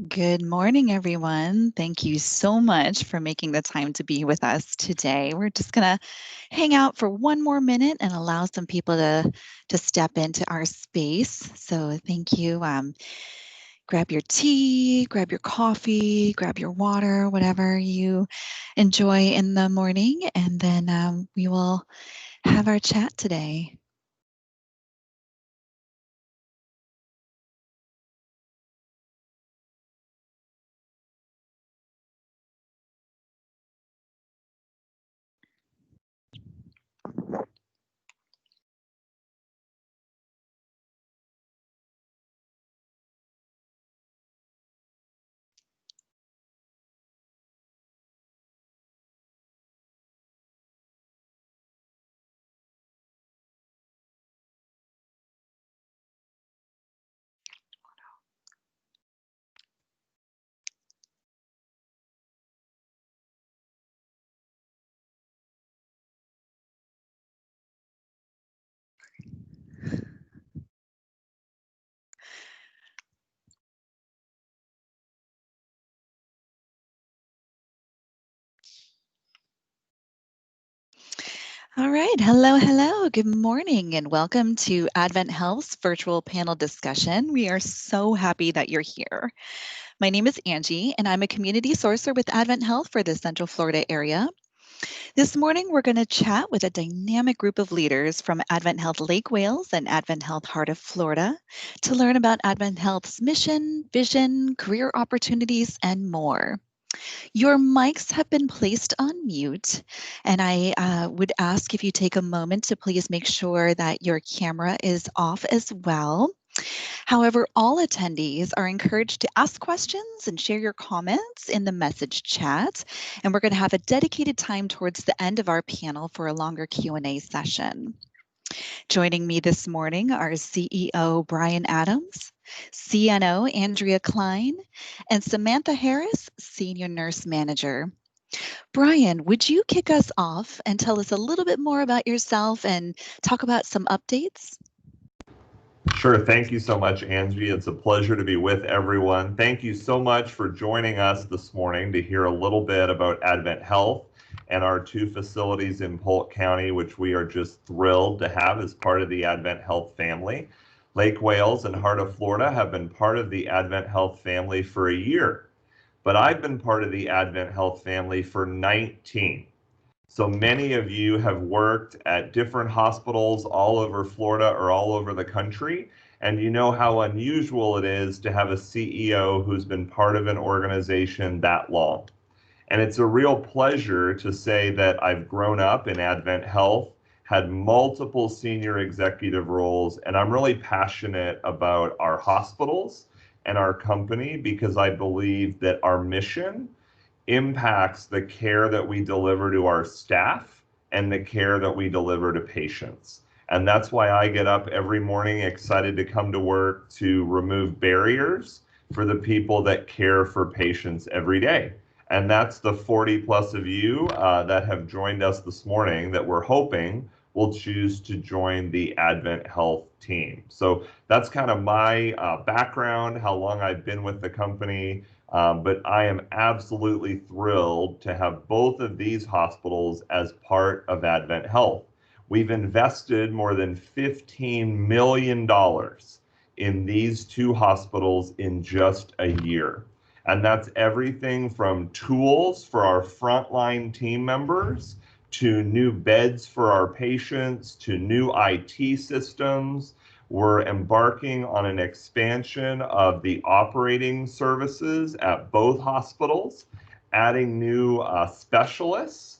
Good morning, everyone. Thank you so much for making the time to be with us today. We're just going to hang out for one more minute and allow some people to step into our space. So thank you. Grab your tea, grab your coffee, grab your water, whatever you enjoy in the morning, and then we will have our chat today. All right. Hello, hello. Good morning, and welcome to Advent Health's virtual panel discussion. We are so happy that you're here. My name is Angie, and I'm a community sourcer with Advent Health for the Central Florida area. This morning, we're going to chat with a dynamic group of leaders from Advent Health Lake Wales and Advent Health Heart of Florida to learn about Advent Health's mission, vision, career opportunities, and more. Your mics have been placed on mute, and I would ask if you take a moment to please make sure that your camera is off as well. However, all attendees are encouraged to ask questions and share your comments in the message chat, and we're going to have a dedicated time towards the end of our panel for a longer Q&A session. Joining me this morning are CEO Brian Adams, CNO Andrea Clyne, and Samantha Harris, Senior Nurse Manager. Brian, would you kick us off and tell us a little bit more about yourself and talk about some updates? Sure. Thank you so much, Angie. It's a pleasure to be with everyone. Thank you so much for joining us this morning to hear a little bit about Advent Health and our two facilities in Polk County, which we are just thrilled to have as part of the Advent Health family. Lake Wales and Heart of Florida have been part of the Advent Health family for a year, but I've been part of the Advent Health family for 19. So many of you have worked at different hospitals all over Florida or all over the country, and you know how unusual it is to have a CEO who's been part of an organization that long. And it's a real pleasure to say that I've grown up in Advent Health, had multiple senior executive roles, and I'm really passionate about our hospitals and our company because I believe that our mission impacts the care that we deliver to our staff and the care that we deliver to patients. And that's why I get up every morning excited to come to work to remove barriers for the people that care for patients every day. And that's the 40 plus of you that have joined us this morning that we're hoping will choose to join the Advent Health team. So that's kind of my background, how long I've been with the company. But I am absolutely thrilled to have both of these hospitals as part of Advent Health. We've invested more than $15 million in these two hospitals in just a year. And that's everything from tools for our frontline team members to new beds for our patients to new IT systems. We're embarking on an expansion of the operating services at both hospitals, adding new specialists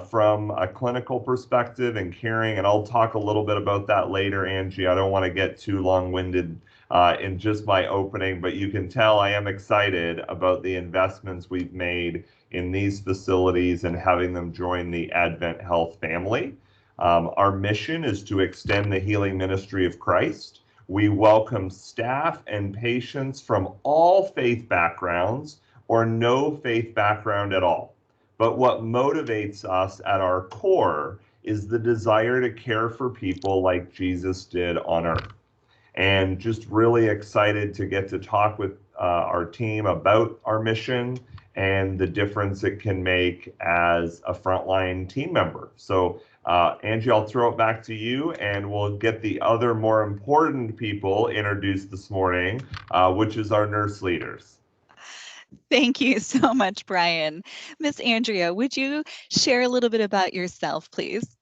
from a clinical perspective and caring, and I'll talk a little bit about that later, Angie. I don't want to get too long-winded in just my opening, but you can tell I am excited about the investments we've made in these facilities and having them join the Advent Health family. Our mission is to extend the healing ministry of Christ. We welcome staff and patients from all faith backgrounds or no faith background at all. But what motivates us at our core is the desire to care for people like Jesus did on earth. And just really excited to get to talk with our team about our mission and the difference it can make as a frontline team member. So Angie, I'll throw it back to you, and we'll get the other more important people introduced this morning, which is our nurse leaders. Thank you so much, Brian. Miss Andrea, would you share a little bit about yourself, please?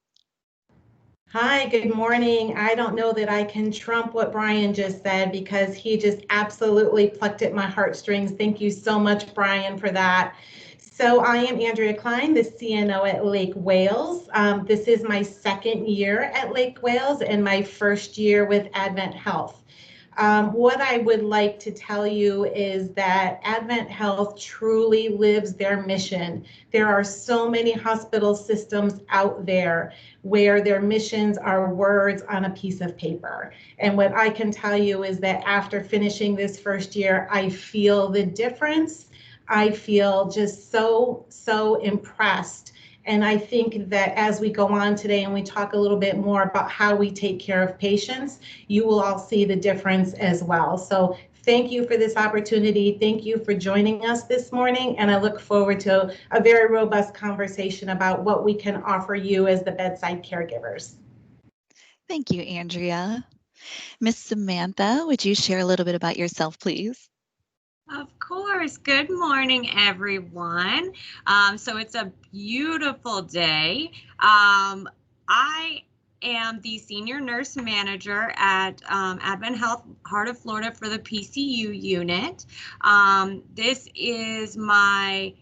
Hi, good morning. I don't know that I can trump what Brian just said because he just absolutely plucked at my heartstrings. Thank you so much, Brian, for that. So I am Andrea Clyne, the CNO at Lake Wales. This is my second year at Lake Wales and my first year with AdventHealth. What I would like to tell you is that AdventHealth truly lives their mission. There are so many hospital systems out there where their missions are words on a piece of paper. And what I can tell you is that after finishing this first year, I feel the difference. I feel just so impressed. And I think that as we go on today and we talk a little bit more about how we take care of patients, you will all see the difference as well. So thank you for this opportunity. Thank you for joining us this morning. And I look forward to a very robust conversation about what we can offer you as the bedside caregivers. Thank you, Andrea. Miss Samantha, would you share a little bit about yourself, please? Of course. Good morning, everyone. So it's a beautiful day. I am the senior nurse manager at AdventHealth Heart of Florida for the PCU unit. This is my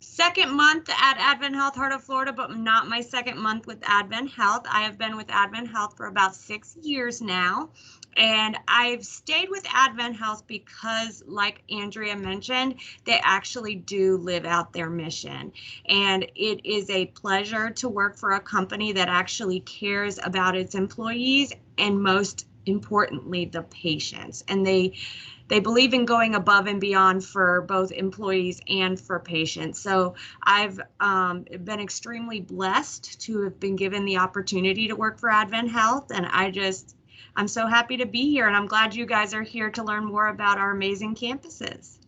second month at AdventHealth Heart of Florida, but not my second month with AdventHealth. I have been with AdventHealth for about 6 years now. And I've stayed with AdventHealth because, like Andrea mentioned, they actually do live out their mission. And it is a pleasure to work for a company that actually cares about its employees and, most importantly, the patients. And they believe in going above and beyond for both employees and for patients. So I've been extremely blessed to have been given the opportunity to work for AdventHealth, and I'm so happy to be here, and I'm glad you guys are here to learn more about our amazing campuses.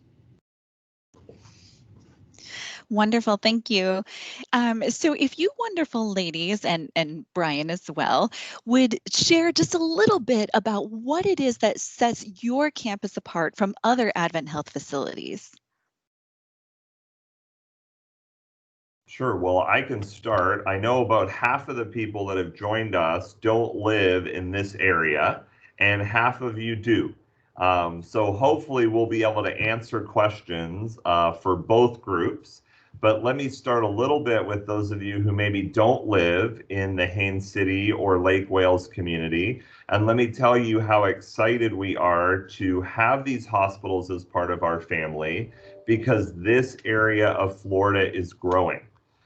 Wonderful, thank you. So if you wonderful ladies, and Brian as well, would share just a little bit about what it is that sets your campus apart from other AdventHealth facilities. Sure. Well, I can start. I know about half of the people that have joined us don't live in this area, and half of you do. So hopefully we'll be able to answer questions for both groups. But let me start a little bit with those of you who maybe don't live in the Haines City or Lake Wales community. And let me tell you how excited we are to have these hospitals as part of our family, because this area of Florida is growing.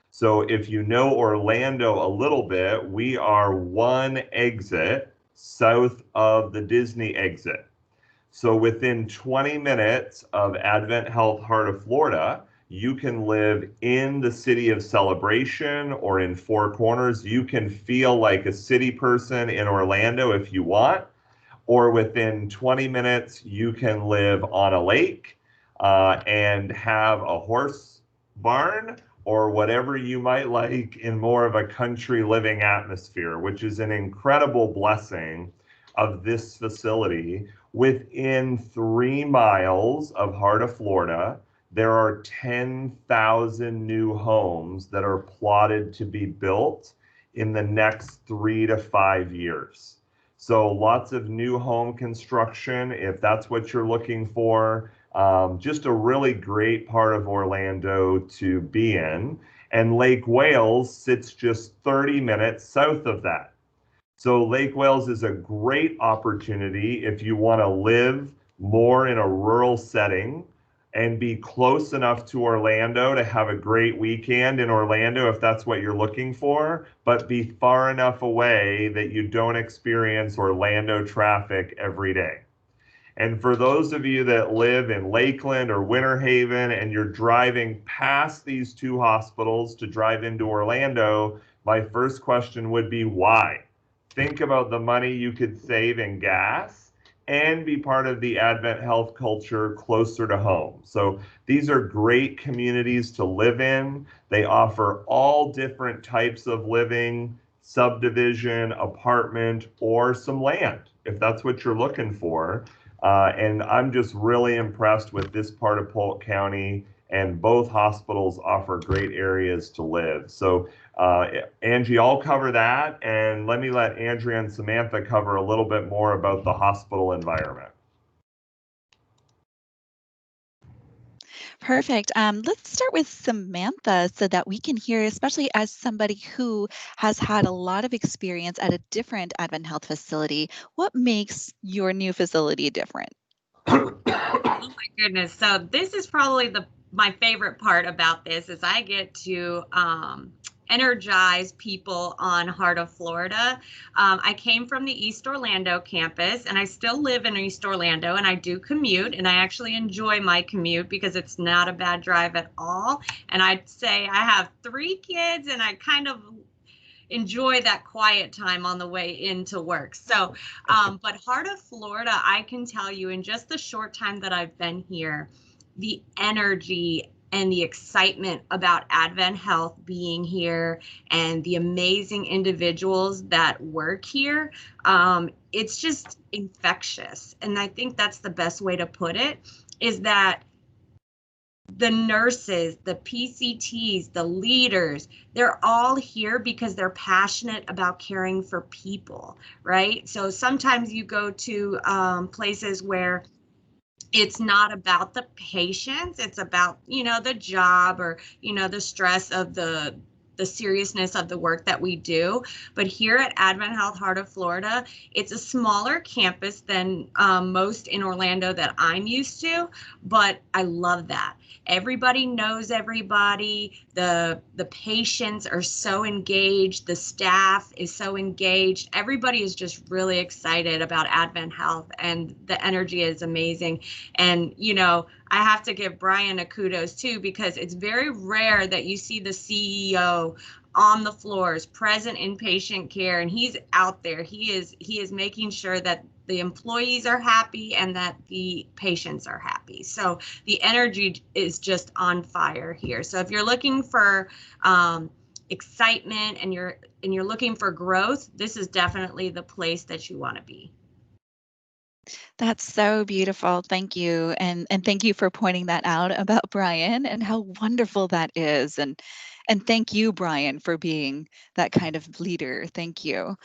So if you know Orlando a little bit, we are one exit south of the Disney exit. So within 20 minutes of AdventHealth Heart of Florida, you can live in the city of Celebration or in Four Corners. You can feel like a city person in Orlando if you want, or within 20 minutes, you can live on a lake and have a horse barn or whatever you might like in more of a country living atmosphere, which is an incredible blessing of this facility. Within 3 miles of Heart of Florida, there are 10,000 new homes that are plotted to be built in the next 3 to 5 years. So lots of new home construction, if that's what you're looking for. Just a really great part of Orlando to be in. And Lake Wales sits just 30 minutes south of that. So Lake Wales is a great opportunity if you want to live more in a rural setting and be close enough to Orlando to have a great weekend in Orlando if that's what you're looking for, but be far enough away that you don't experience Orlando traffic every day. And for those of you that live in Lakeland or Winter Haven and you're driving past these 2 hospitals to drive into Orlando, my first question would be why? Think about the money you could save in gas and be part of the Advent Health culture closer to home. So these are great communities to live in. They offer all different types of living, subdivision, apartment, or some land, if that's what you're looking for. And I'm just really impressed with this part of Polk County, and both hospitals offer great areas to live. So Angie, I'll cover that, and let Andrea and Samantha cover a little bit more about the hospital environment. Perfect. Let's start with Samantha so that we can hear, especially as somebody who has had a lot of experience at a different AdventHealth facility, what makes your new facility different? Oh my goodness. So this is probably my favorite part about this is I get to energize people on Heart of Florida. I came from the East Orlando campus, and I still live in East Orlando, and I do commute, and I actually enjoy my commute because it's not a bad drive at all. And I'd say I have 3 kids, and I kind of enjoy that quiet time on the way into work. So, but Heart of Florida, I can tell you in just the short time that I've been here, the energy and the excitement about AdventHealth being here and the amazing individuals that work here, it's just infectious. And I think that's the best way to put it, is that the nurses, the PCTs, the leaders, they're all here because they're passionate about caring for people, right? So sometimes you go to places where it's not about the patients, it's about, the job or, the stress of the seriousness of the work that we do. But here at AdventHealth Heart of Florida, it's a smaller campus than most in Orlando that I'm used to, but I love that. Everybody knows everybody. The patients are so engaged. The staff is so engaged. Everybody is just really excited about AdventHealth, and the energy is amazing. And, I have to give Brian a kudos too, because it's very rare that you see the CEO on the floors, present in patient care, and he's out there. He is making sure that the employees are happy and that the patients are happy. So the energy is just on fire here. So if you're looking for excitement and you're looking for growth, this is definitely the place that you want to be. That's so beautiful. Thank you. And thank you for pointing that out about Brian and how wonderful that is. And thank you, Brian, for being that kind of leader. Thank you.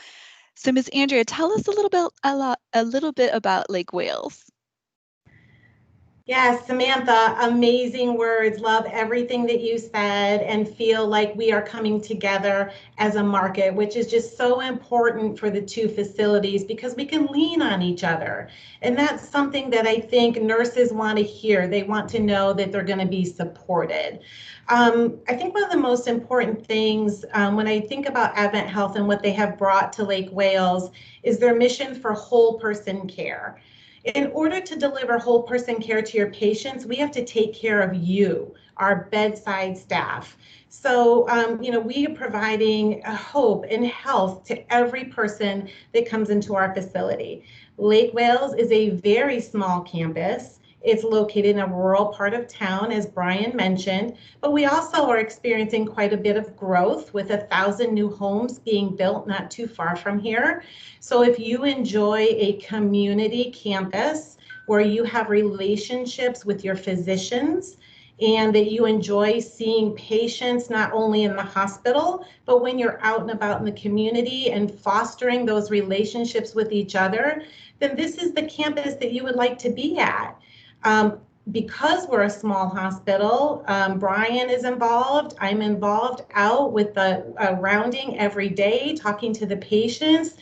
So Ms. Andrea, tell us a little bit about Lake Wales. Yes, Samantha, amazing words. Love everything that you said, and feel like we are coming together as a market, which is just so important for the 2 facilities because we can lean on each other. And that's something that I think nurses want to hear. They want to know that they're going to be supported. I think one of the most important things when I think about AdventHealth and what they have brought to Lake Wales is their mission for whole person care. In order to deliver whole person care to your patients, we have to take care of you, our bedside staff. So, we are providing hope and health to every person that comes into our facility. Lake Wales is a very small campus. It's located in a rural part of town, as Brian mentioned, but we also are experiencing quite a bit of growth with 1,000 new homes being built not too far from here. So if you enjoy a community campus where you have relationships with your physicians and that you enjoy seeing patients not only in the hospital, but when you're out and about in the community and fostering those relationships with each other, then this is the campus that you would like to be at. Because we're a small hospital, Brian is involved. I'm involved out with the rounding every day, talking to the patients,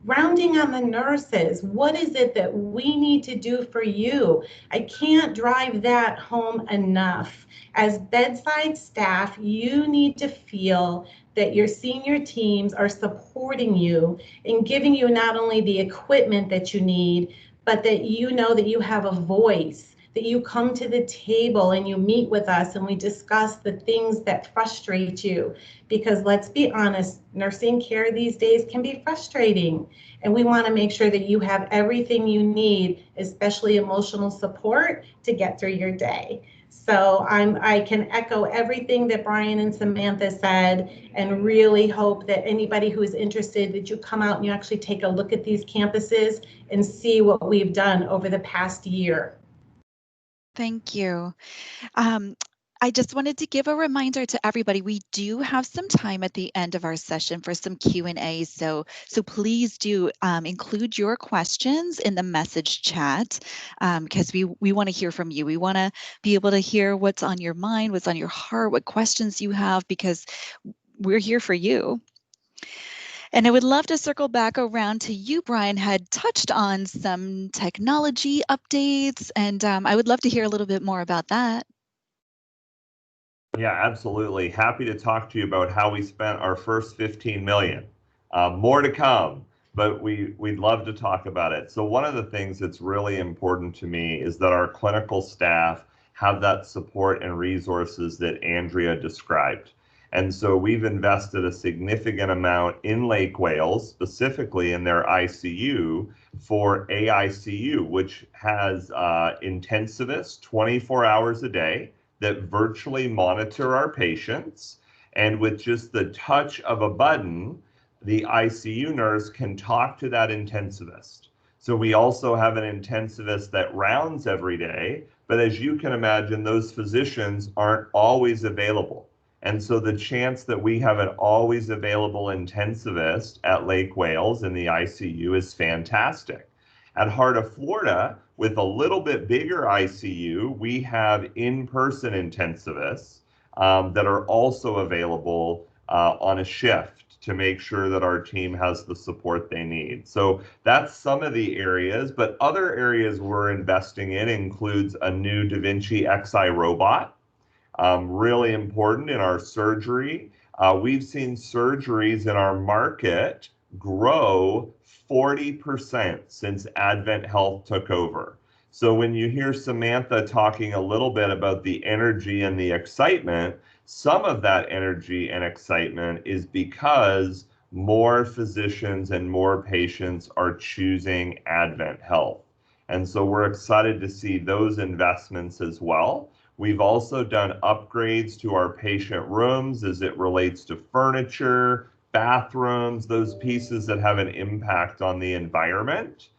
rounding on the nurses. What is it that we need to do for you? I can't drive that home enough. As bedside staff, you need to feel that your senior teams are supporting you and giving you not only the equipment that you need, but that you know that you have a voice, that you come to the table and you meet with us and we discuss the things that frustrate you. Because let's be honest, nursing care these days can be frustrating. And we want to make sure that you have everything you need, especially emotional support, to get through your day. So I can echo everything that Brian and Samantha said, and really hope that anybody who is interested, that you come out and you actually take a look at these campuses and see what we've done over the past year. Thank you. Um, I just wanted to give a reminder to everybody. We do have some time at the end of our session for some Q&A. So please do include your questions in the message chat, because we want to hear from you. We want to be able to hear what's on your mind, what's on your heart, what questions you have, because we're here for you. And I would love to circle back around to you. Brian had touched on some technology updates, and I would love to hear a little bit more about that. Yeah, absolutely. Happy to talk to you about how we spent our first 15 million. More to come, but we'd love to talk about it. So one of the things that's really important to me is that our clinical staff have that support and resources that Andrea described. And so we've invested a significant amount in Lake Wales, specifically in their ICU for AICU, which has intensivists 24 hours a day that virtually monitor our patients. And with just the touch of a button, the ICU nurse can talk to that intensivist. So we also have an intensivist that rounds every day, but as you can imagine, those physicians aren't always available. And so the chance that we have an always available intensivist at Lake Wales in the ICU is fantastic. At Heart of Florida, with a little bit bigger ICU, we have in-person intensivists that are also available on a shift to make sure that our team has the support they need. So that's some of the areas, but other areas we're investing in includes a new Da Vinci Xi robot, really important in our surgery. We've seen surgeries in our market grow 40% since AdventHealth took over. So when you hear Samantha talking a little bit about the energy and the excitement, some of that energy and excitement is because more physicians and more patients are choosing AdventHealth. And so we're excited to see those investments as well. We've also done upgrades to our patient rooms as it relates to furniture, bathrooms, those pieces that have an impact on the environment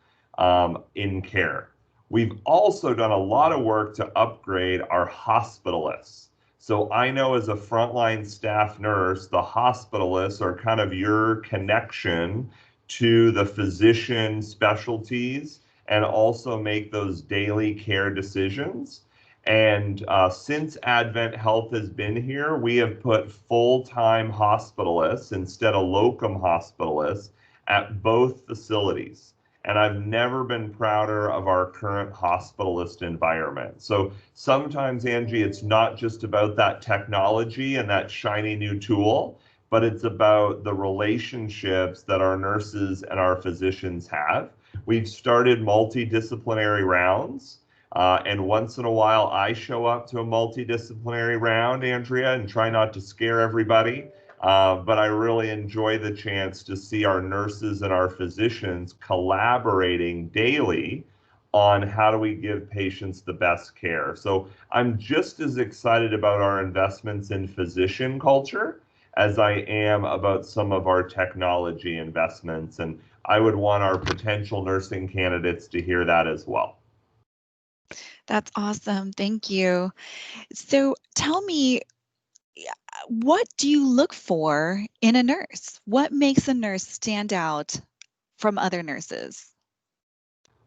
in care. We've also done a lot of work to upgrade our hospitalists. So I know as a frontline staff nurse, the hospitalists are kind of your connection to the physician specialties and also make those daily care decisions. And since AdventHealth has been here, we have put full-time hospitalists instead of locum hospitalists at both facilities. And I've never been prouder of our current hospitalist environment. So sometimes, Angie, it's not just about that technology and that shiny new tool, but it's about the relationships that our nurses and our physicians have. We've started multidisciplinary rounds. And once in a while, I show up to a multidisciplinary round, Andrea, and try not to scare everybody. But I really enjoy the chance to see our nurses and our physicians collaborating daily on how do we give patients the best care. So I'm just as excited about our investments in physician culture as I am about some of our technology investments. And I would want our potential nursing candidates to hear that as well. That's awesome. Thank you. So tell me, what do you look for in a nurse? What makes a nurse stand out from other nurses?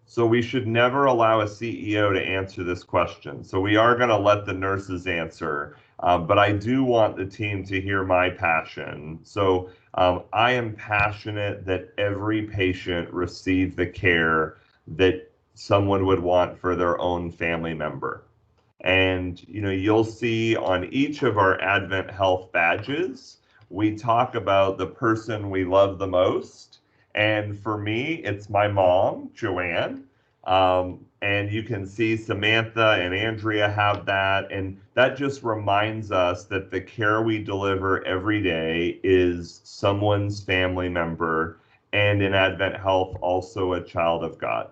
So we should never allow a CEO to answer this question. So we are going to let the nurses answer, but I do want the team to hear my passion. So I am passionate that every patient receive the care that someone would want for their own family member. And you'll see on each of our AdventHealth badges, we talk about the person we love the most. And for me, it's my mom, Joanne. And you can see Samantha and Andrea have that. And that just reminds us that the care we deliver every day is someone's family member, and in Advent Health, also a child of God.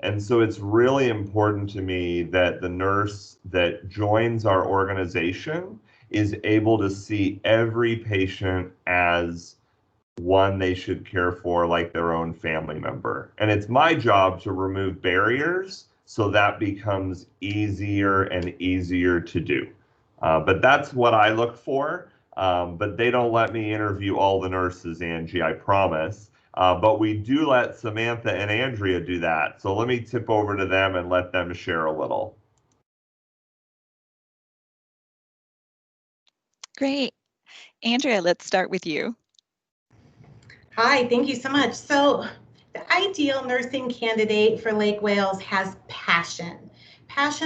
And so it's really important to me that the nurse that joins our organization is able to see every patient as one they should care for like their own family member. And it's my job to remove barriers so that becomes easier and easier to do. But that's what I look for. But they don't let me interview all the nurses, Angie, I promise. But we do let Samantha and Andrea do that. So let me tip over to them and let them share a little. Great. Andrea, let's start with you. Hi, thank you so much. So the ideal nursing candidate for Lake Wales has passion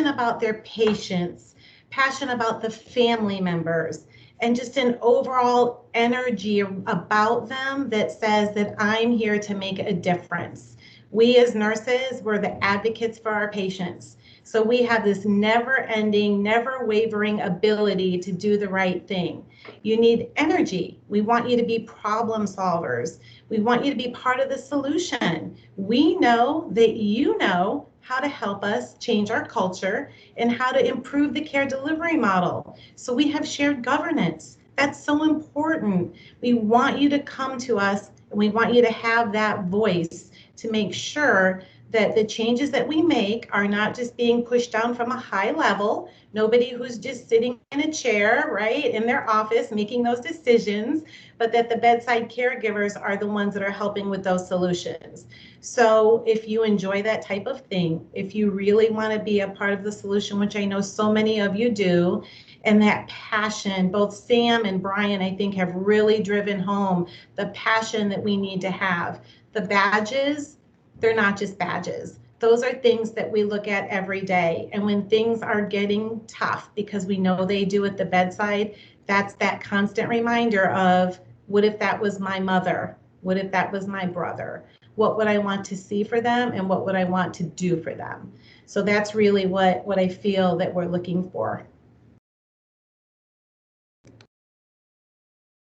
about their patients, passion about the family members, and just an overall energy about them that says that I'm here to make a difference. We as nurses, we're the advocates for our patients. So we have this never-ending, never-wavering ability to do the right thing. You need energy. We want you to be problem solvers. We want you to be part of the solution. We know that you know how to help us change our culture and how to improve the care delivery model. So we have shared governance. That's so important. We want you to come to us and we want you to have that voice to make sure that the changes that we make are not just being pushed down from a high level, nobody who's just sitting in a chair, right, in their office making those decisions, but that the bedside caregivers are the ones that are helping with those solutions. So if you enjoy that type of thing, if you really want to be a part of the solution, which I know so many of you do, and that passion, both Sam and Brian, I think, have really driven home the passion that we need to have. The badges, they're not just badges. Those are things that we look at every day. And when things are getting tough, because we know they do at the bedside, that's that constant reminder of, what if that was my mother? What if that was my brother? What would I want to see for them, and what would I want to do for them? So that's really what I feel that we're looking for.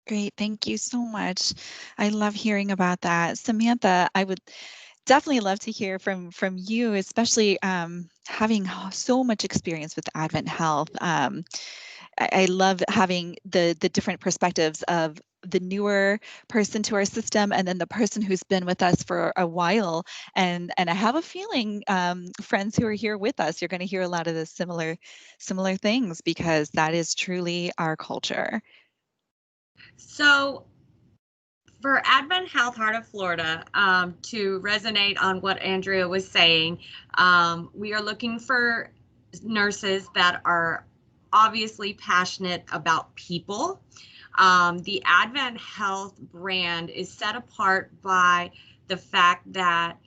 Great. Thank you so much. I love hearing about that. Samantha, I would definitely love to hear from you, especially having so much experience with AdventHealth. I love having the different perspectives of the newer person to our system and then the person who's been with us for a while. And I have a feeling, friends who are here with us, you're going to hear a lot of the similar things, because that is truly our culture. So for AdventHealth Heart of Florida, to resonate on what Andrea was saying, we are looking for nurses that are obviously passionate about people. The AdventHealth brand is set apart by the fact that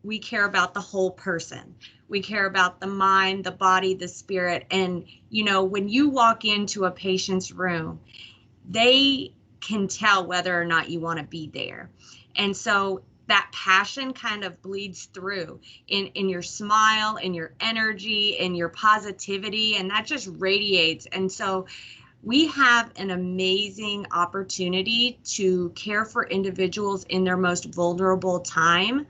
we care about the whole person. We care about the mind, the body, the spirit. And, you know, when you walk into a patient's room, they can tell whether or not you want to be there. And so that passion kind of bleeds through in your smile, in your energy, in your positivity, and that just radiates. And so we have an amazing opportunity to care for individuals in their most vulnerable time.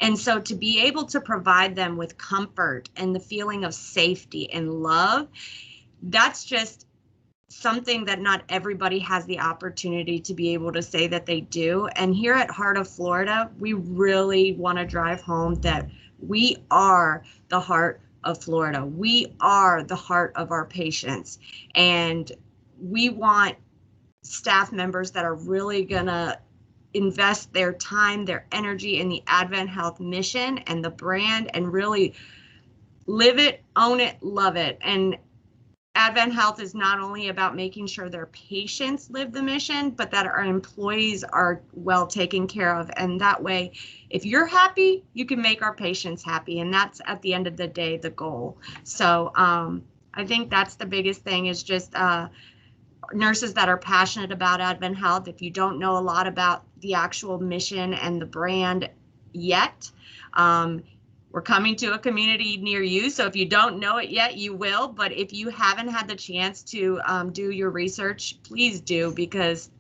And so to be able to provide them with comfort and the feeling of safety and love, that's just something that not everybody has the opportunity to be able to say that they do. And here at Heart of Florida, we really want to drive home that we are the heart of Florida. We are the heart of our patients. And we want staff members that are really going to invest their time, their energy in the AdventHealth mission and the brand, and really live it, own it, love it. And AdventHealth is not only about making sure their patients live the mission, but that our employees are well taken care of. And that way, if you're happy, you can make our patients happy. And that's, at the end of the day, the goal. So I think that's the biggest thing, is just nurses that are passionate about AdventHealth. If you don't know a lot about the actual mission and the brand yet, We're coming to a community near you, so if you don't know it yet, you will. But if you haven't had the chance to do your research, please do, because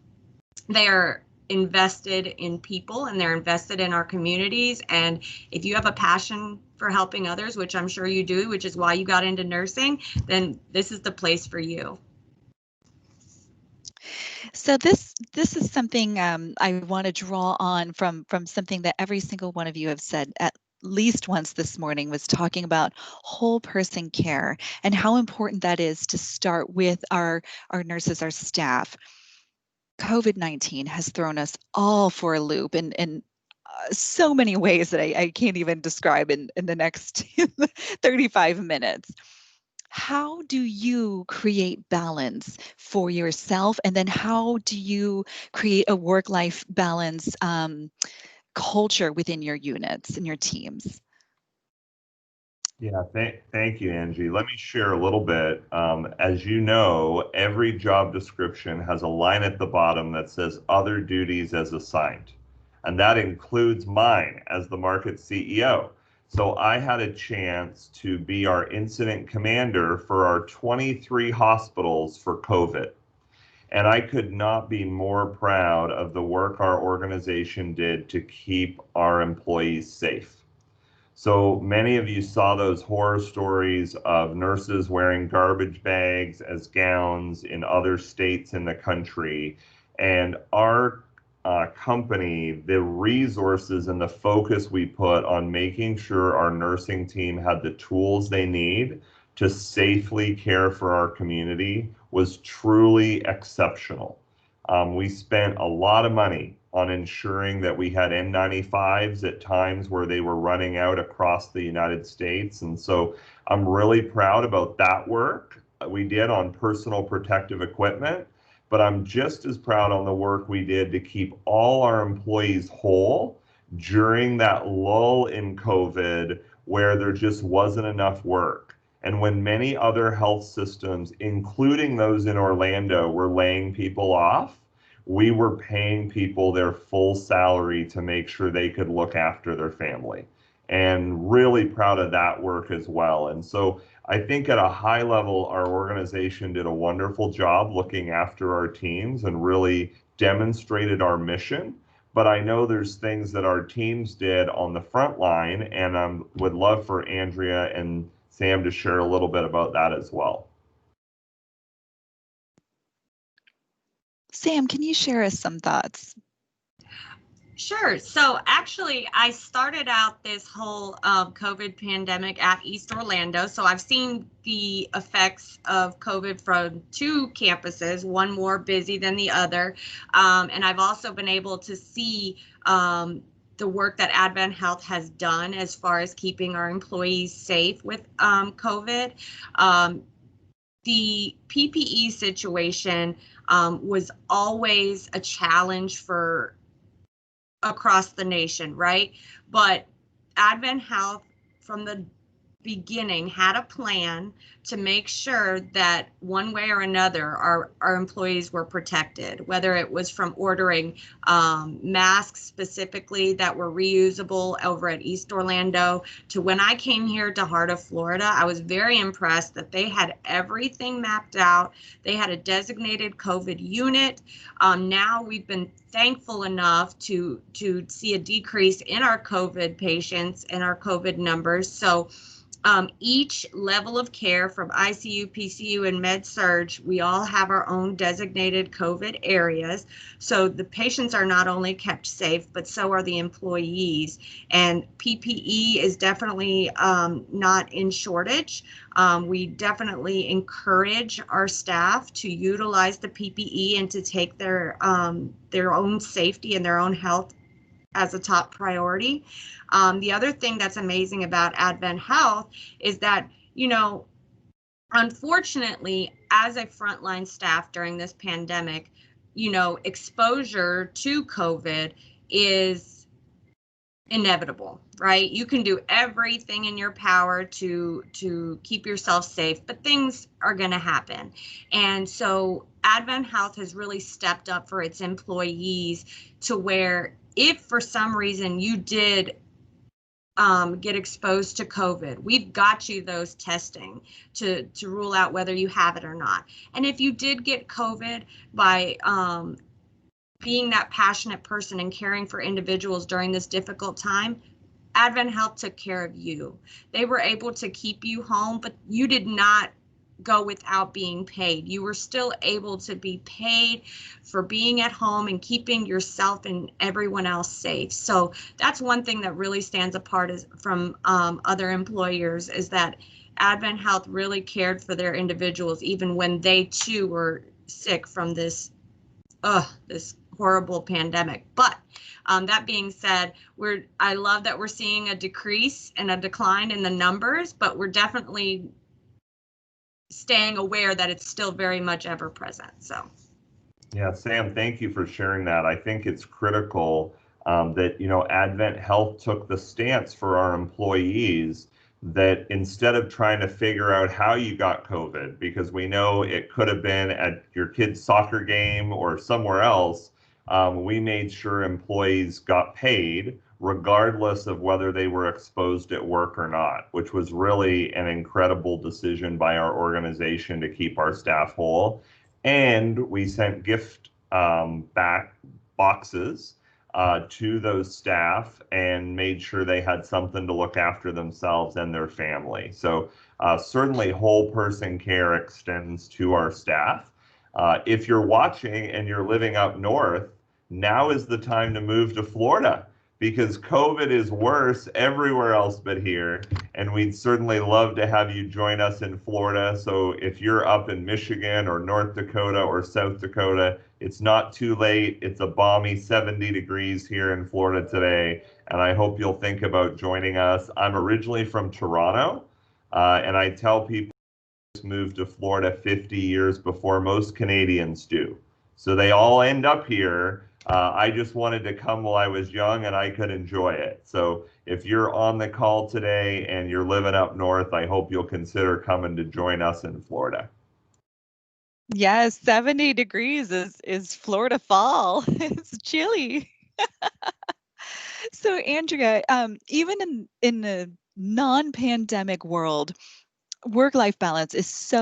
they are invested in people and they're invested in our communities. And if you have a passion for helping others, which I'm sure you do, which is why you got into nursing, then this is the place for you. So this is something I want to draw on from something that every single one of you have said at least once this morning, was talking about whole person care and how important that is to start with our nurses, our staff. COVID-19 has thrown us all for a loop in so many ways that I can't even describe in the next 35 minutes. How do you create balance for yourself? And then how do you create a work-life balance culture within your units and your teams? Yeah, thank you, Angie. Let me share a little bit. As you know, every job description has a line at the bottom that says other duties as assigned, and that includes mine as the market CEO. So I had a chance to be our incident commander for our 23 hospitals for COVID. And I could not be more proud of the work our organization did to keep our employees safe. So many of you saw those horror stories of nurses wearing garbage bags as gowns in other states in the country. And our company, the resources and the focus we put on making sure our nursing team had the tools they need to safely care for our community was truly exceptional. We spent a lot of money on ensuring that we had N95s at times where they were running out across the United States. And so I'm really proud about that work we did on personal protective equipment, but I'm just as proud on the work we did to keep all our employees whole during that lull in COVID where there just wasn't enough work. And when many other health systems, including those in Orlando, were laying people off, we were paying people their full salary to make sure they could look after their family. And really proud of that work as well. And so I think at a high level, our organization did a wonderful job looking after our teams and really demonstrated our mission. But I know there's things that our teams did on the front line, and I would love for Andrea and Sam to share a little bit about that as well. Sam, can you share us some thoughts? Sure. So actually, I started out this whole COVID pandemic at East Orlando. So I've seen the effects of COVID from two campuses, one more busy than the other. And I've also been able to see the work that AdventHealth has done as far as keeping our employees safe with COVID. The PPE situation was always a challenge for across the nation, right? But AdventHealth from the beginning had a plan to make sure that one way or another our employees were protected, whether it was from ordering masks specifically that were reusable over at East Orlando to when I came here to Heart of Florida. I was very impressed that they had everything mapped out. They had a designated COVID unit. Now we've been thankful enough to see a decrease in our COVID patients and our COVID numbers. So each level of care from ICU, PCU, and Med-Surg, we all have our own designated COVID areas. So the patients are not only kept safe, but so are the employees. And PPE is definitely not in shortage. We definitely encourage our staff to utilize the PPE and to take their own safety and their own health as a top priority. The other thing that's amazing about AdventHealth is that, you know, unfortunately, as a frontline staff during this pandemic, you know, exposure to COVID is inevitable, right? You can do everything in your power to keep yourself safe, but things are going to happen. And so AdventHealth has really stepped up for its employees to where if for some reason you did get exposed to COVID. We've got you those testing to rule out whether you have it or not. And if you did get COVID, by being that passionate person and caring for individuals during this difficult time, AdventHealth took care of you. They were able to keep you home, but you did not go without being paid. You were still able to be paid for being at home and keeping yourself and everyone else safe. So that's one thing that really stands apart from other employers, is that AdventHealth really cared for their individuals even when they too were sick from this horrible pandemic. But that being said, I love that we're seeing a decrease and a decline in the numbers, but we're definitely staying aware that it's still very much ever present. So yeah, Sam, thank you for sharing that. I think it's critical that, AdventHealth took the stance for our employees that instead of trying to figure out how you got COVID, because we know it could have been at your kid's soccer game or somewhere else, we made sure employees got paid regardless of whether they were exposed at work or not, which was really an incredible decision by our organization to keep our staff whole. And we sent gift back boxes to those staff and made sure they had something to look after themselves and their family. So certainly whole person care extends to our staff. If you're watching and you're living up north, now is the time to move to Florida, because COVID is worse everywhere else but here. And we'd certainly love to have you join us in Florida. So if you're up in Michigan or North Dakota or South Dakota, it's not too late. It's a balmy 70 degrees here in Florida today. And I hope you'll think about joining us. I'm originally from Toronto, and I tell people I moved to Florida 50 years before most Canadians do. So they all end up here. I just wanted to come while I was young and I could enjoy it. So if you're on the call today and you're living up north, I hope you'll consider coming to join us in Florida. Yes, 70 degrees is Florida fall. It's chilly. So Andrea, even in the non-pandemic world, work-life balance is so.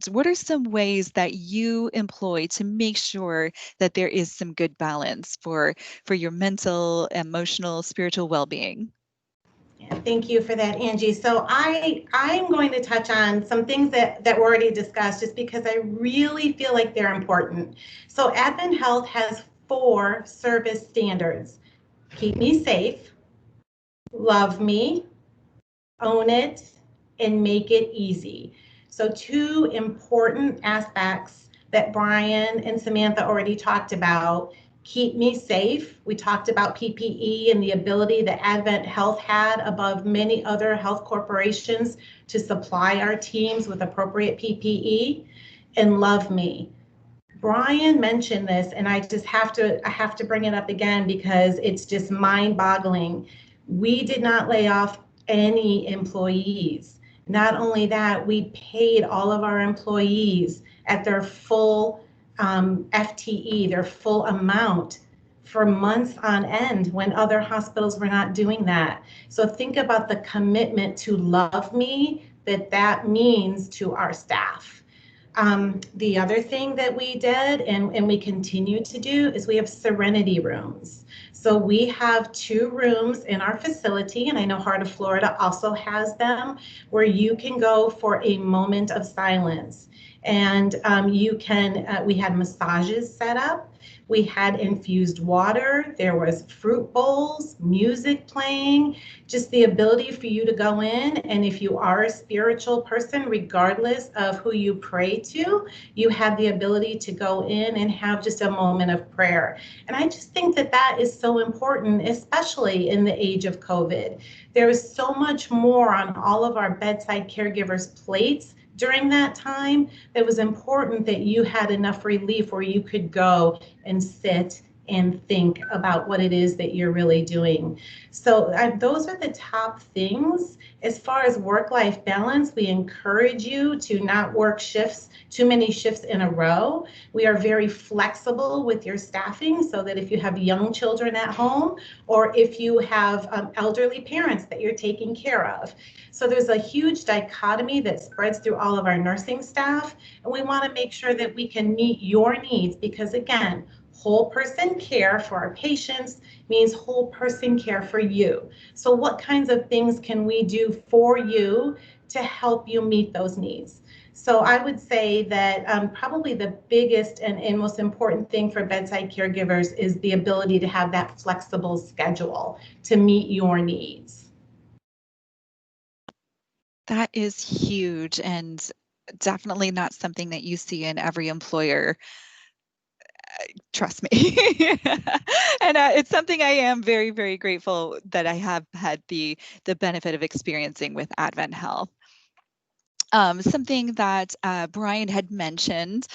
What are some ways that you employ to make sure that there is some good balance for your mental, emotional, spiritual well-being? Yeah, thank you for that, Angie. So I'm going to touch on some things that were already discussed, just because I really feel like they're important. So AdventHealth has 4 service standards: keep me safe, love me, own it, and make it easy. So 2 important aspects that Brian and Samantha already talked about. Keep me safe. We talked about PPE and the ability that AdventHealth had above many other health corporations to supply our teams with appropriate PPE. And love me. Brian mentioned this, and I have to bring it up again because it's just mind-boggling. We did not lay off any employees. Not only that, we paid all of our employees at their full FTE, their full amount, for months on end when other hospitals were not doing that. So think about the commitment to love me that means to our staff. The other thing that we did and we continue to do is we have serenity rooms. So we have 2 rooms in our facility, and I know Heart of Florida also has them, where you can go for a moment of silence. And we had massages set up. We had infused water. There was fruit bowls, music playing, just the ability for you to go in. And if you are a spiritual person, regardless of who you pray to, you have the ability to go in and have just a moment of prayer. And I just think that is so important, especially in the age of COVID. There is so much more on all of our bedside caregivers' plates during that time. It was important that you had enough relief where you could go and sit and think about what it is that you're really doing. So those are the top things. As far as work-life balance, we encourage you to not work too many shifts in a row. We are very flexible with your staffing so that if you have young children at home or if you have elderly parents that you're taking care of. So there's a huge dichotomy that spreads through all of our nursing staff, and we want to make sure that we can meet your needs because, again, whole person care for our patients means whole person care for you. So what kinds of things can we do for you to help you meet those needs? So I would say that probably the biggest and most important thing for bedside caregivers is the ability to have that flexible schedule to meet your needs. That is huge and definitely not something that you see in every employer. Trust me. And it's something I am very, very grateful that I have had the benefit of experiencing with AdventHealth. Something that Brian had mentioned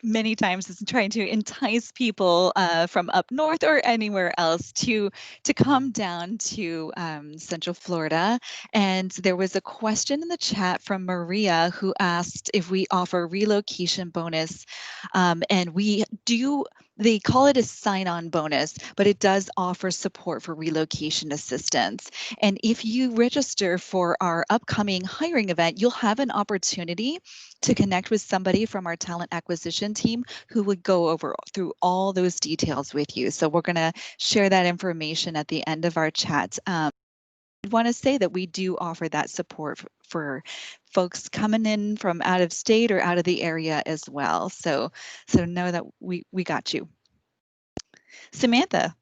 many times is trying to entice people from up north or anywhere else to come down to Central Florida. And there was a question in the chat from Maria who asked if we offer relocation bonus, and we do. They call it a sign-on bonus, but it does offer support for relocation assistance. And if you register for our upcoming hiring event, you'll have an opportunity to connect with somebody from our talent acquisition team who would go through all those details with you. So we're going to share that information at the end of our chat. I want to say that we do offer that support for folks coming in from out of state or out of the area as well. So know that we got you. Samantha.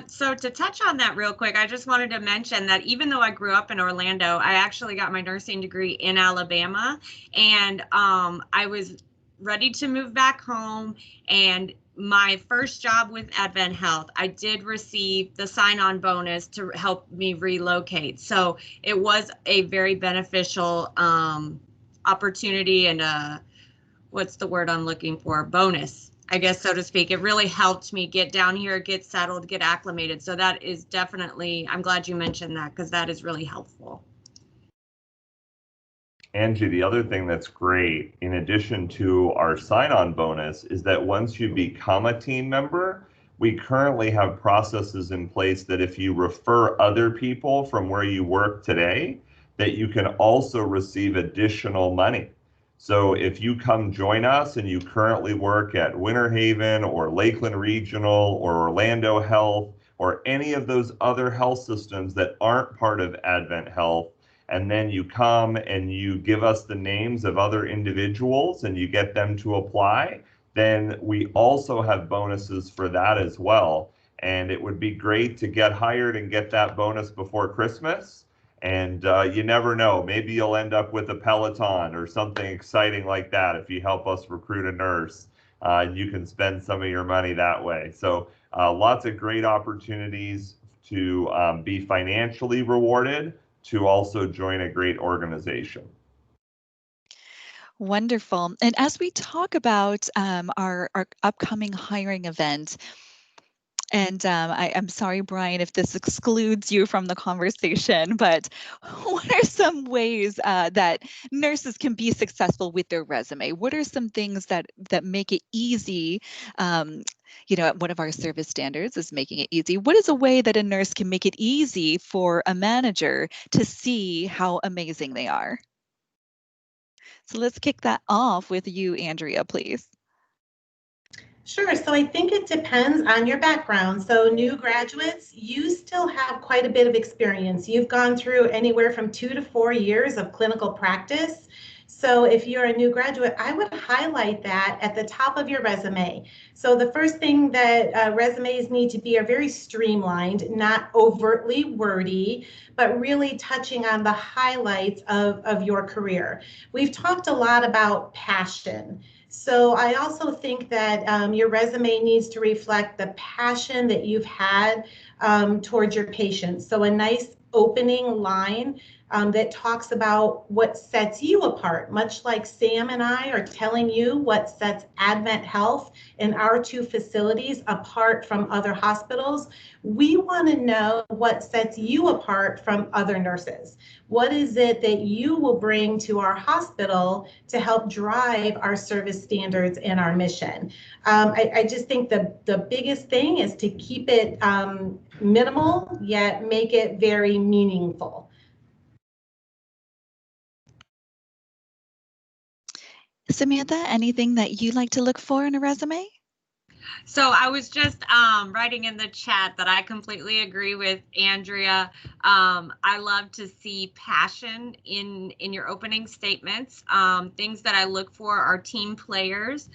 So to touch on that real quick, I just wanted to mention that even though I grew up in Orlando, I actually got my nursing degree in Alabama, and I was ready to move back home. And my first job with AdventHealth, I did receive the sign-on bonus to help me relocate. So it was a very beneficial opportunity and what's the word I'm looking for? Bonus, I guess, so to speak. It really helped me get down here, get settled, get acclimated. So that is definitely, I'm glad you mentioned that because that is really helpful. Angie, the other thing that's great, in addition to our sign-on bonus, is that once you become a team member, we currently have processes in place that if you refer other people from where you work today, that you can also receive additional money. So if you come join us and you currently work at Winter Haven or Lakeland Regional or Orlando Health or any of those other health systems that aren't part of AdventHealth, and then you come and you give us the names of other individuals and you get them to apply, then we also have bonuses for that as well. And it would be great to get hired and get that bonus before Christmas. And you never know, maybe you'll end up with a Peloton or something exciting like that if you help us recruit a nurse. And you can spend some of your money that way. So lots of great opportunities to be financially rewarded, to also join a great organization. Wonderful. And as we talk about our upcoming hiring event, and I'm sorry, Brian, if this excludes you from the conversation, but what are some ways that nurses can be successful with their resume? What are some things that make it easy? One of our service standards is making it easy. What is a way that a nurse can make it easy for a manager to see how amazing they are? So let's kick that off with you, Andrea, please. Sure. So I think it depends on your background. So new graduates, you still have quite a bit of experience. You've gone through anywhere from 2 to 4 years of clinical practice. So if you're a new graduate, I would highlight that at the top of your resume. So the first thing that resumes need to be are very streamlined, not overtly wordy, but really touching on the highlights of your career. We've talked a lot about passion. So I also think that your resume needs to reflect the passion that you've had towards your patients. So a nice opening line that talks about what sets you apart, much like Sam and I are telling you what sets AdventHealth and our two facilities apart from other hospitals. We want to know what sets you apart from other nurses. What is it that you will bring to our hospital to help drive our service standards and our mission? I just think the biggest thing is to keep it minimal, yet make it very meaningful. Samantha, anything that you like to look for in a resume? So I was just writing in the chat that I completely agree with Andrea. I love to see passion in your opening statements. Things that I look for are team players,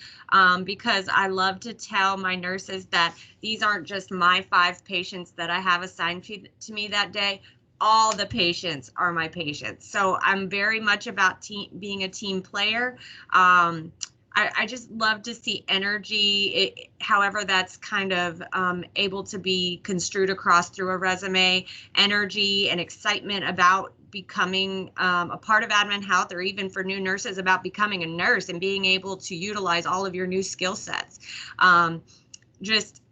because I love to tell my nurses that these aren't just my 5 patients that I have assigned to me that day. All the patients are my patients. So I'm very much about being a team player. I just love to see energy, however that's kind of able to be construed across through a resume, energy and excitement about becoming a part of AdventHealth, or even for new nurses about becoming a nurse and being able to utilize all of your new skill sets. Just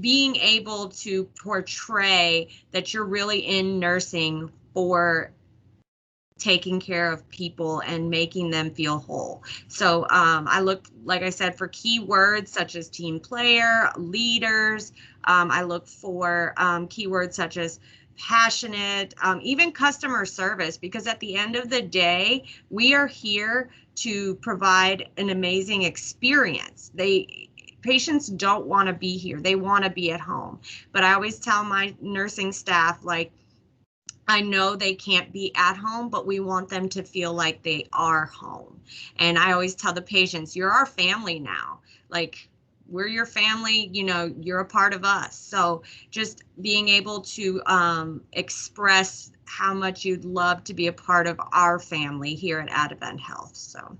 being able to portray that you're really in nursing for taking care of people and making them feel whole. So I look, like I said, for keywords such as team player, leaders. I look for keywords such as passionate, even customer service, because at the end of the day, we are here to provide an amazing experience. Patients don't want to be here. They want to be at home. But I always tell my nursing staff, like, I know they can't be at home, but we want them to feel like they are home. And I always tell the patients, you're our family now. Like, we're your family, you know, you're a part of us. So just being able to express how much you'd love to be a part of our family here at AdventHealth. So.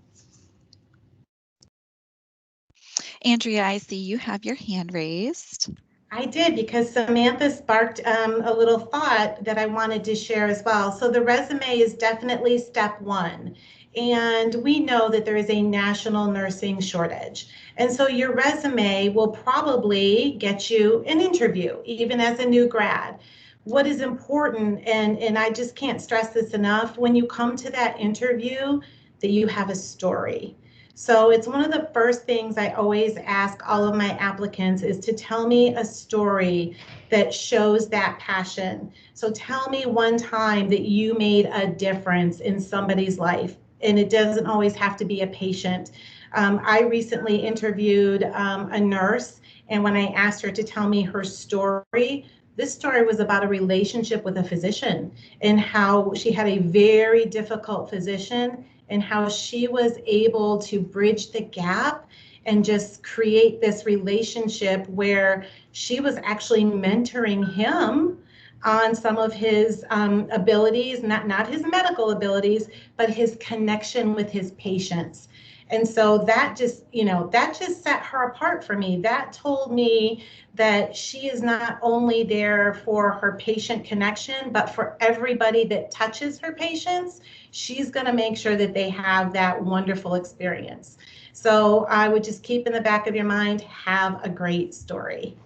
Andrea, I see you have your hand raised. I did, because Samantha sparked a little thought that I wanted to share as well. So the resume is definitely step one. And we know that there is a national nursing shortage. And so your resume will probably get you an interview, even as a new grad. What is important, and I just can't stress this enough, when you come to that interview, that you have a story. So it's one of the first things I always ask all of my applicants is to tell me a story that shows that passion. So tell me one time that you made a difference in somebody's life, and it doesn't always have to be a patient. I recently interviewed a nurse, and when I asked her to tell me her story, this story was about a relationship with a physician and how she had a very difficult physician and how she was able to bridge the gap and just create this relationship where she was actually mentoring him on some of his abilities, not his medical abilities, but his connection with his patients. And so that just, that just set her apart for me. That told me that she is not only there for her patient connection, but for everybody that touches her patients, she's going to make sure that they have that wonderful experience. So I would just keep in the back of your mind, have a great story.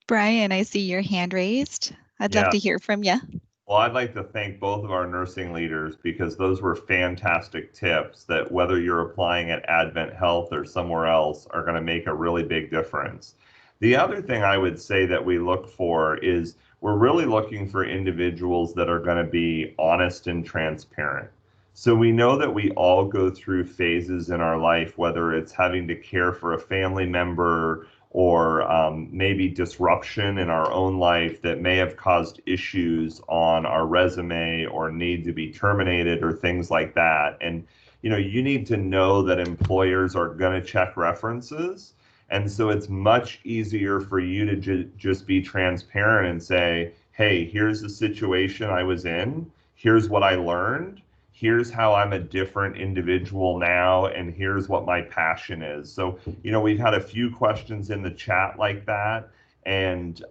Brian, I see your hand raised. I'd love to hear from you. Well, I'd like to thank both of our nursing leaders, because those were fantastic tips that, whether you're applying at AdventHealth or somewhere else, are going to make a really big difference. The other thing I would say that we look for is we're really looking for individuals that are going to be honest and transparent. So we know that we all go through phases in our life, whether it's having to care for a family member or maybe disruption in our own life that may have caused issues on our resume or need to be terminated or things like that. And, you need to know that employers are going to check references. And so it's much easier for you to just be transparent and say, hey, here's the situation I was in. Here's what I learned. Here's how I'm a different individual now, and here's what my passion is. So, we've had a few questions in the chat like that, And,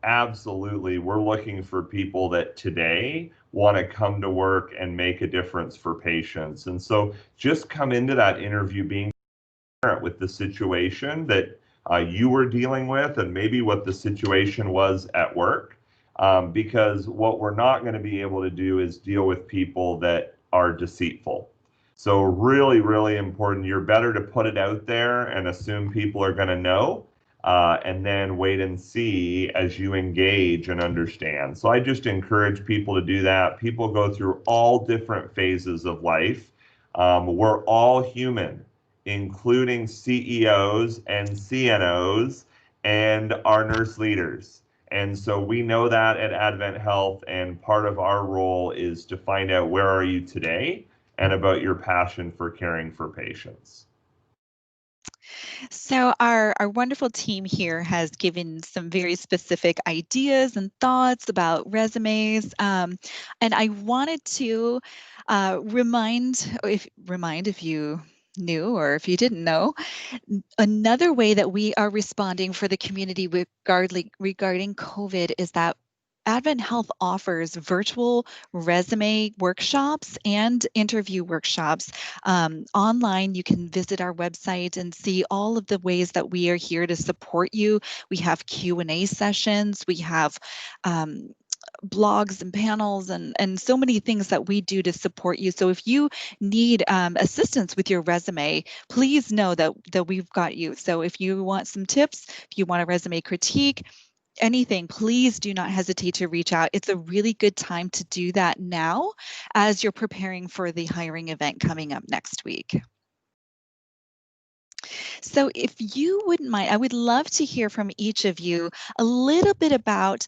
absolutely, we're looking for people that today want to come to work and make a difference for patients. And so just come into that interview being transparent with the situation that you were dealing with and maybe what the situation was at work. Because what we're not going to be able to do is deal with people that are deceitful. So really, really important. You're better to put it out there and assume people are going to know, and then wait and see as you engage and understand. So I just encourage people to do that. People go through all different phases of life. We're all human, including CEOs and CNOs and our nurse leaders. And so we know that at AdventHealth, and part of our role is to find out where are you today and about your passion for caring for patients. So our wonderful team here has given some very specific ideas and thoughts about resumes, and I wanted to remind if you knew or if you didn't know, another way that we are responding for the community regarding COVID is that AdventHealth offers virtual resume workshops and interview workshops. Online, you can visit our website and see all of the ways that we are here to support you. We have Q&A sessions. We have blogs and panels and so many things that we do to support you. So if you need assistance with your resume, please know that we've got you. So if you want some tips, if you want a resume critique, anything, please do not hesitate to reach out. It's a really good time to do that now as you're preparing for the hiring event coming up next week. So if you wouldn't mind, I would love to hear from each of you a little bit about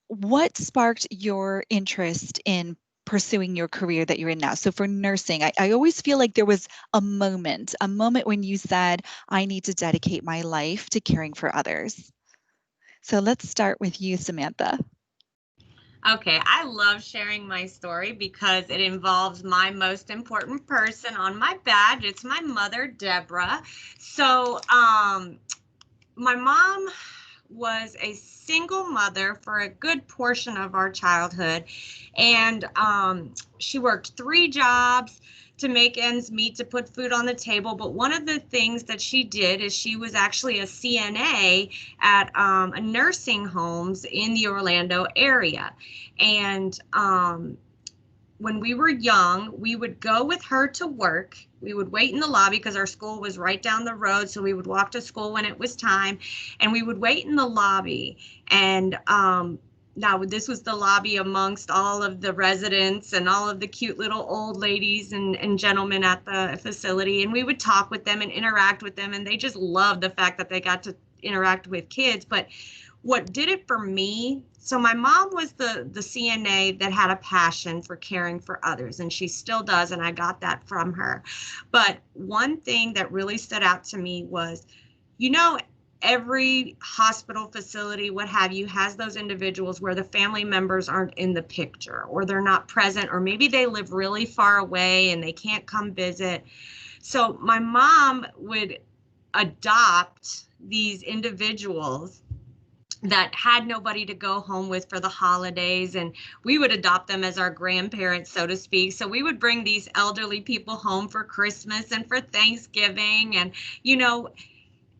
what sparked your interest in pursuing your career that you're in now. So for nursing, I always feel like there was a moment when you said, I need to dedicate my life to caring for others. So let's start with you, Samantha. Okay, I love sharing my story because it involves my most important person on my badge. It's my mother, Deborah. So my mom was a single mother for a good portion of our childhood, and she worked 3 jobs to make ends meet, to put food on the table. But one of the things that she did is she was actually a CNA at a nursing homes in the Orlando area. And when we were young, we would go with her to work. We would wait in the lobby because our school was right down the road. So we would walk to school when it was time, and we would wait in the lobby. And now this was the lobby amongst all of the residents and all of the cute little old ladies and gentlemen at the facility. And we would talk with them and interact with them. And they just loved the fact that they got to interact with kids. But what did it for me, so my mom was the CNA that had a passion for caring for others, and she still does, and I got that from her. But one thing that really stood out to me was, every hospital facility, what have you, has those individuals where the family members aren't in the picture, or they're not present, or maybe they live really far away and they can't come visit. So my mom would adopt these individuals that had nobody to go home with for the holidays, and we would adopt them as our grandparents, so to speak. So we would bring these elderly people home for Christmas and for Thanksgiving, and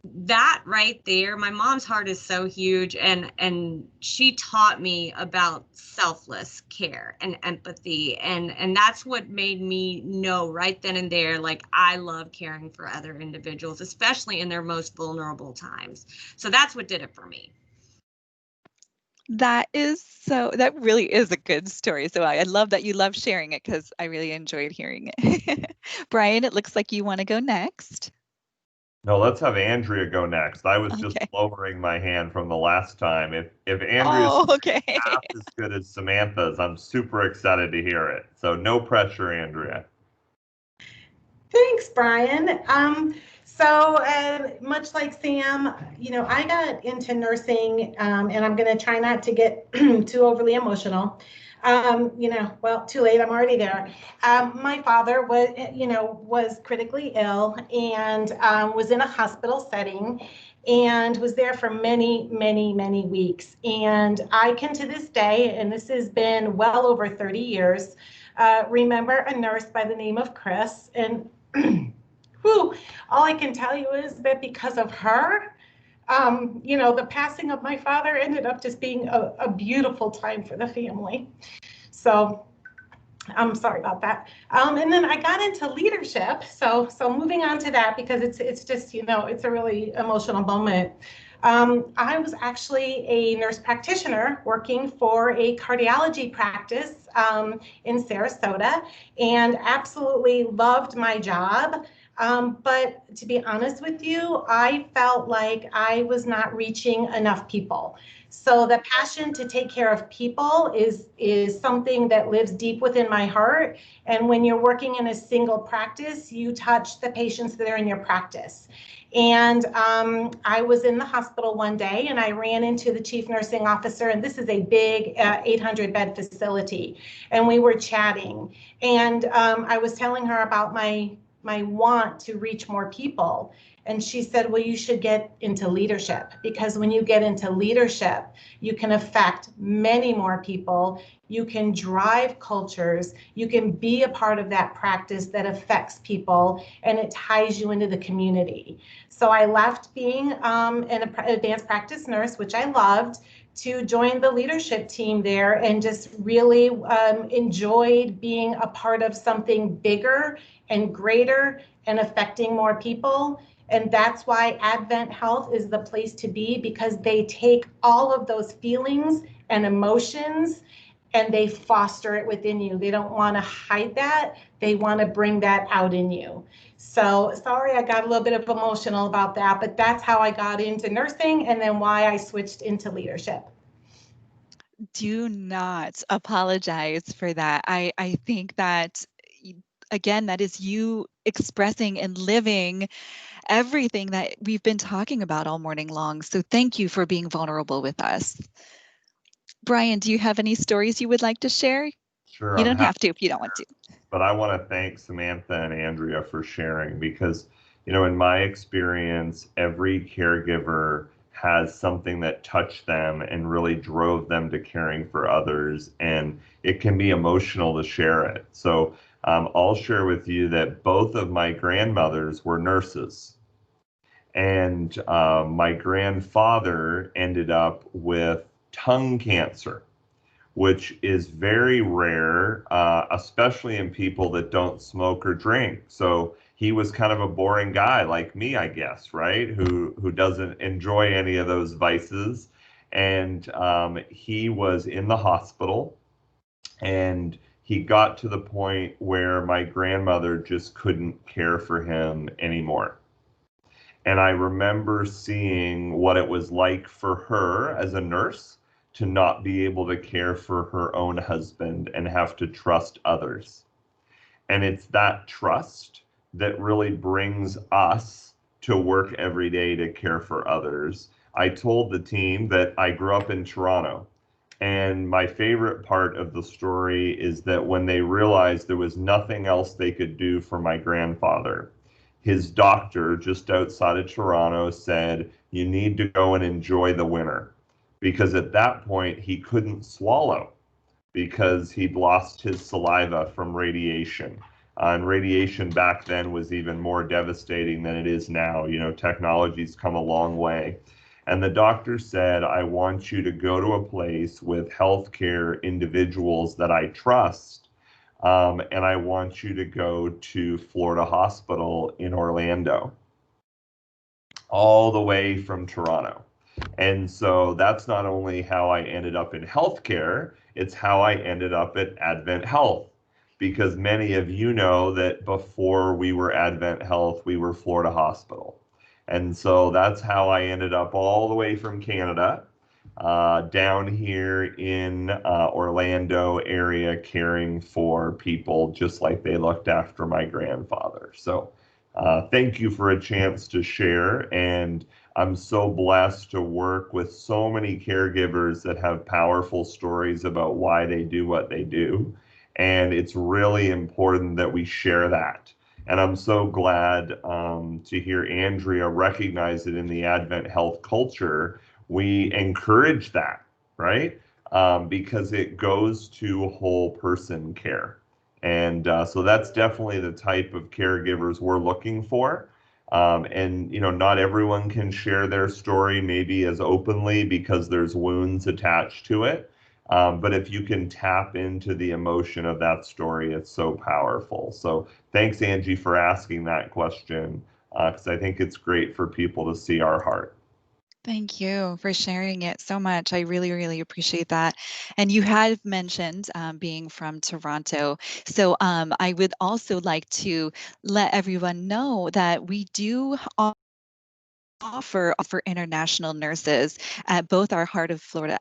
that right there, my mom's heart is so huge, and she taught me about selfless care and empathy, and that's what made me know right then and there, like, I love caring for other individuals, especially in their most vulnerable times. So that's what did it for me. That really is a good story. So I love that you love sharing it because I really enjoyed hearing it. Brian, it looks like you want to go next. No, let's have Andrea go next. I was just lowering my hand from the last time. If Andrea's half as good as Samantha's, I'm super excited to hear it. So no pressure, Andrea. Thanks, Brian. So much like Sam, I got into nursing, and I'm going to try not to get too overly emotional. Well, too late, I'm already there. My father was critically ill and was in a hospital setting and was there for many, many, many weeks. And I can to this day, and this has been well over 30 years, remember a nurse by the name of Chris. And whew, all I can tell you is that because of her, the passing of my father ended up just being a beautiful time for the family. So I'm sorry about that. And then I got into leadership. So moving on to that, because it's just, it's a really emotional moment. I was actually a nurse practitioner working for a cardiology practice in Sarasota, and absolutely loved my job. But to be honest with you, I felt like I was not reaching enough people. So the passion to take care of people is something that lives deep within my heart. And when you're working in a single practice, you touch the patients that are in your practice. And I was in the hospital one day and I ran into the chief nursing officer, and this is a big 800-bed facility. And we were chatting, and I was telling her about my want to reach more people. And she said, well, you should get into leadership, because when you get into leadership, you can affect many more people. You can drive cultures. You can be a part of that practice that affects people, and it ties you into the community. So I left being an advanced practice nurse, which I loved, to join the leadership team there, and just really enjoyed being a part of something bigger and greater and affecting more people. And that's why AdventHealth is the place to be, because they take all of those feelings and emotions and they foster it within you. They don't want to hide that. They want to bring that out in you. So sorry, I got a little bit of emotional about that, but that's how I got into nursing, and then why I switched into leadership. Do not apologize for that. I think that, again, that is you expressing and living everything that we've been talking about all morning long. So thank you for being vulnerable with us. Brian, do you have any stories you would like to share? Sure, You I'm don't happy, have to if you don't want to. but I want to thank Samantha and Andrea for sharing, because, in my experience, every caregiver has something that touched them and really drove them to caring for others, and it can be emotional to share it. So I'll share with you that both of my grandmothers were nurses. And my grandfather ended up with tongue cancer, which is very rare, especially in people that don't smoke or drink. So he was kind of a boring guy like me, I guess, right? Who doesn't enjoy any of those vices. And he was in the hospital, and he got to the point where my grandmother just couldn't care for him anymore. And I remember seeing what it was like for her as a nurse to not be able to care for her own husband and have to trust others. And it's that trust that really brings us to work every day to care for others. I told the team that I grew up in Toronto. And my favorite part of the story is that when they realized there was nothing else they could do for my grandfather, his doctor just outside of Toronto said, you need to go and enjoy the winter. Because at that point, he couldn't swallow because he'd lost his saliva from radiation. And radiation back then was even more devastating than it is now. Technology's come a long way. And the doctor said, I want you to go to a place with healthcare individuals that I trust. And I want you to go to Florida Hospital in Orlando, all the way from Toronto. And so that's not only how I ended up in healthcare, it's how I ended up at AdventHealth. Because many of you know that before we were AdventHealth, we were Florida Hospital. And so that's how I ended up all the way from Canada, down here in Orlando area, caring for people just like they looked after my grandfather. So thank you for a chance to share. And I'm so blessed to work with so many caregivers that have powerful stories about why they do what they do. And it's really important that we share that. And I'm so glad to hear Andrea recognize it in the Advent Health culture. We encourage that, right? Because it goes to whole person care. And so that's definitely the type of caregivers we're looking for. And, you know, not everyone can share their story maybe as openly because there's wounds attached to it. But if you can tap into the emotion of that story, it's so powerful. So thanks, Angie, for asking that question, because I think it's great for people to see our heart. Thank you for sharing it so much. I really, really appreciate that. And you had mentioned being from Toronto. So I would also like to let everyone know that we do offer international nurses at both our Heart of Florida,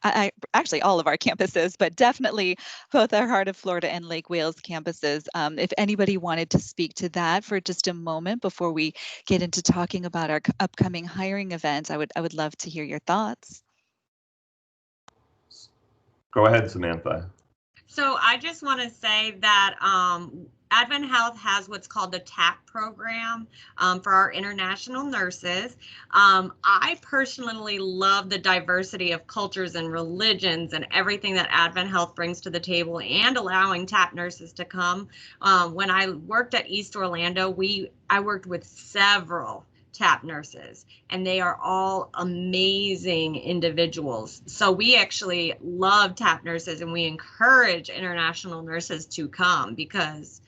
actually all of our campuses, but definitely both our Heart of Florida and Lake Wales campuses. If anybody wanted to speak to that for just a moment before we get into talking about our upcoming hiring event, I would love to hear your thoughts. Go ahead, Samantha. So I just want to say that AdventHealth has what's called the TAP program for our international nurses. I personally love the diversity of cultures and religions and everything that AdventHealth brings to the table, and allowing TAP nurses to come. When I worked at East Orlando, I worked with several TAP nurses, and they are all amazing individuals. So we actually love TAP nurses, and we encourage international nurses to come, because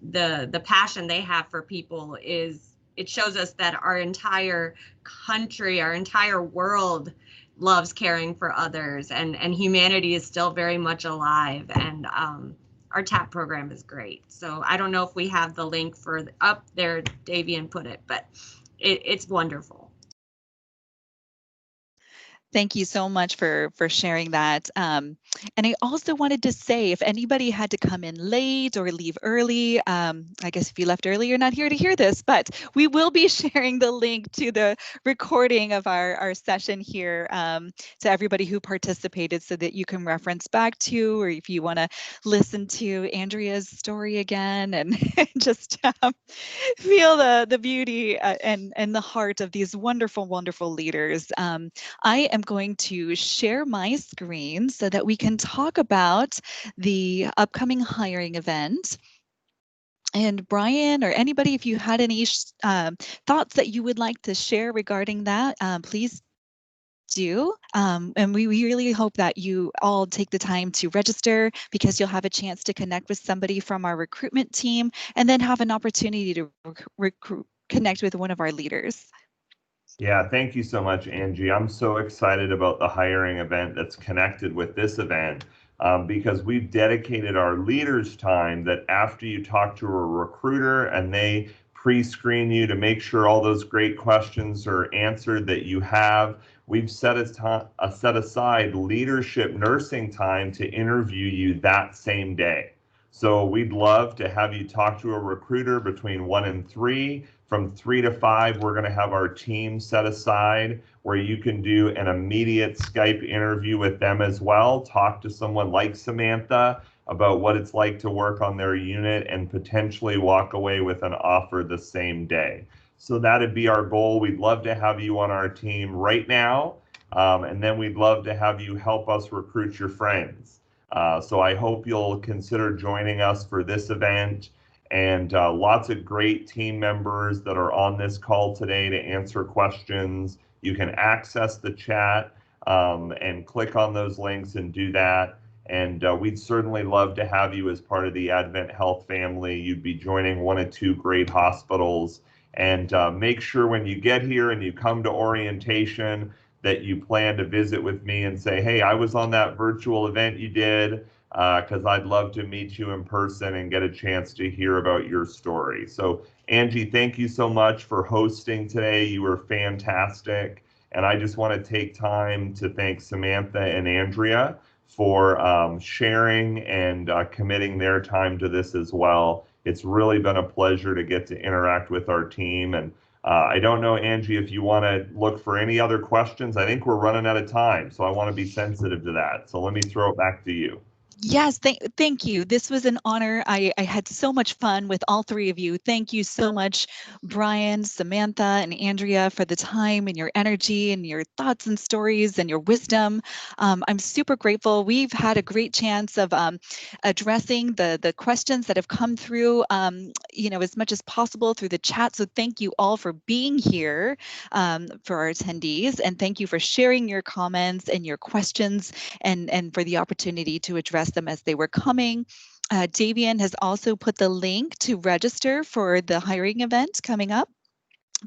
the passion they have for people it shows us that our entire country, our entire world loves caring for others, and humanity is still very much alive. And our TAP program is great. So I don't know if we have the link for up there, Davian put it, but it's wonderful. Thank you so much for sharing that. And I also wanted to say, if anybody had to come in late or leave early, I guess if you left early, you're not here to hear this, but we will be sharing the link to the recording of our session here to everybody who participated, so that you can reference back to, or if you want to listen to Andrea's story again and just feel the beauty and the heart of these wonderful, wonderful leaders. I am going to share my screen so that we can talk about the upcoming hiring event. And Brian, or anybody, if you had any thoughts that you would like to share regarding that, please do. And we really hope that you all take the time to register, because you'll have a chance to connect with somebody from our recruitment team, and then have an opportunity to connect with one of our leaders. Yeah, thank you so much, Angie. I'm so excited about the hiring event that's connected with this event, because we've dedicated our leaders time that after you talk to a recruiter and they pre-screen you to make sure all those great questions are answered that you have, we've set aside leadership nursing time to interview you that same day. So we'd love to have you talk to a recruiter between 1 and 3. From 3 to 5, we're going to have our team set aside where you can do an immediate Skype interview with them as well. Talk to someone like Samantha about what it's like to work on their unit, and potentially walk away with an offer the same day. So that'd be our goal. We'd love to have you on our team right now. And then we'd love to have you help us recruit your friends. So I hope you'll consider joining us for this event. And lots of great team members that are on this call today to answer questions. You can access the chat and click on those links and do that. And we'd certainly love to have you as part of the AdventHealth family. You'd be joining one of 2 great hospitals. And make sure when you get here and you come to orientation that you plan to visit with me and say, hey, I was on that virtual event you did, because I'd love to meet you in person and get a chance to hear about your story. So Angie, thank you so much for hosting today. You were fantastic. And I just want to take time to thank Samantha and Andrea for sharing and committing their time to this as well. It's really been a pleasure to get to interact with our team. And I don't know, Angie, if you want to look for any other questions. I think we're running out of time, so I want to be sensitive to that. So let me throw it back to you. Yes, thank you. This was an honor. I had so much fun with all three of you. Thank you so much, Brian, Samantha, and Andrea, for the time and your energy and your thoughts and stories and your wisdom. I'm super grateful. We've had a great chance of addressing the questions that have come through, as much as possible through the chat. So thank you all for being here for our attendees, and thank you for sharing your comments and your questions and for the opportunity to address them as they were coming. Davian has also put the link to register for the hiring event coming up.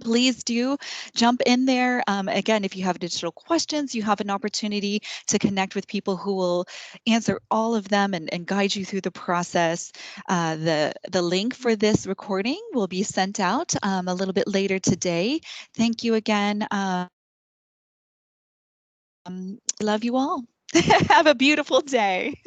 Please do jump in there. Again, if you have additional questions, you have an opportunity to connect with people who will answer all of them and guide you through the process. The link for this recording will be sent out a little bit later today. Thank you again. Love you all. Have a beautiful day.